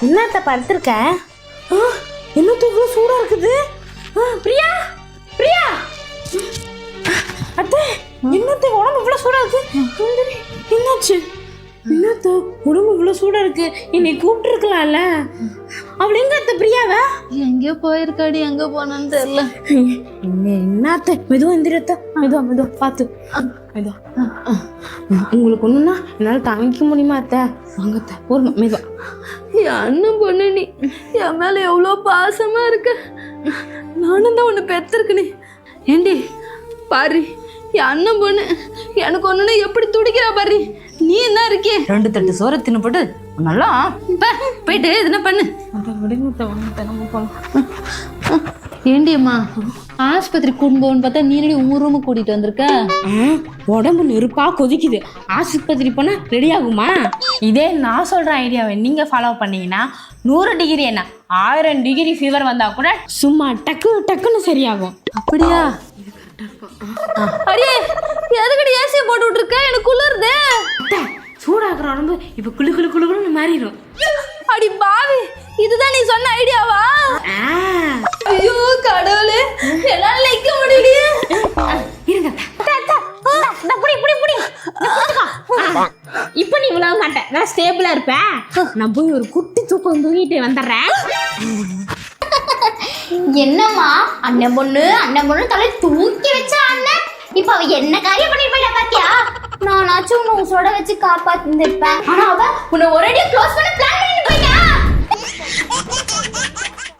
என்னத்த படுத்திருக்க? என்னத்த இவ்வளோ சூடா இருக்குது? பிரியா பிரியா அத்தை, என்னத்த உடம்பு இவ்வளோ சூடா இருக்கு? என்னாச்சு? என்னத்த உடம்பு இவ்வளோ சூடா இருக்கு? என்னை கூப்பிட்டு இருக்கலாம்ல? அவள் எங்க அத்தை பிரியாவ? எங்கேயோ போயிருக்காடி, எங்க போனான்னு தெரியல. என்னத்த மெதுவா எந்திரத்த, மெதுவா மெதுவா பார்த்து மெதுவா. உங்களுக்கு ஒண்ணுன்னா என்னால தாங்கிக்க முடியுமா அத்தை? வாங்கத்த ஒரு மெதுவா. என் அண்ணன் பொண்ணு நீ, என் மேல எவ்வளோ பாசமா இருக்க. நானும் தான் உன்னை பெற்றிருக்கனே. ஏண்டி பாரு, என் அண்ணன் பொண்ணு எனக்கு ஒண்ணுன்னா எப்படி துடிக்கிறா பாரு. நீ என்ன இருக்கே 2 தட்டு சோற தின்னு போட்டு நல்லா போயிட்டு என்ன பண்ணு. ஏண்டி அம்மா ஆஸ்பத்திரி கூட்டிட்டு போன்னு பார்த்தா நீனடி உங்க ரூமுக்கு கூட்டிட்டு வந்திருக்க. உடம்பு நெருப்பா கொதிக்குது, ஆஸ்பத்திரி போனா ரெடி ஆகுமா? இதே நான் சொல்ற ஐடியாவை நீங்க ஃபாலோ பண்ணீங்கன்னா 100 டிகிரி என்ன 1000 டிகிரி ஃபீவர் வந்தா கூட சும்மா டக்கு டக்குன்னு சரியாகும். அப்படியா? அடியே எதுக்கடி ஏசியை போட்டு விட்டுருக்க? எனக்கு குளிருது. சூடாக்குற உடம்பு இப்ப குளு குளு குளுன்னு மாறிடும். அடி பாவி, இதுதான் நீ சொன்ன ஐடியாவா? ஐயோ கடவுளே, என்னால நிக்க முடியலையே. இருங்க, இப்ப நீ விழாவ மாட்டேன், நான் ஸ்டேபிளா இருப்பேன். நான் போய் ஒரு குட்டி தூக்கம் தூங்கிட்டு வந்துடுறேன். என்னம்மா அண்ணன் பொண்ணு தலை தூக்கி வச்ச அண்ணன் இப்ப அவ என்ன காரியம் பண்ணிட்டு போயிட்டா பாத்தியா? நானாச்சும் உன்னை உசோட வச்சு காப்பாத்திருப்பேன். ஆனா அவ உன்னை ஒரேடியா க்ளோஸ் பண்ண பிளான்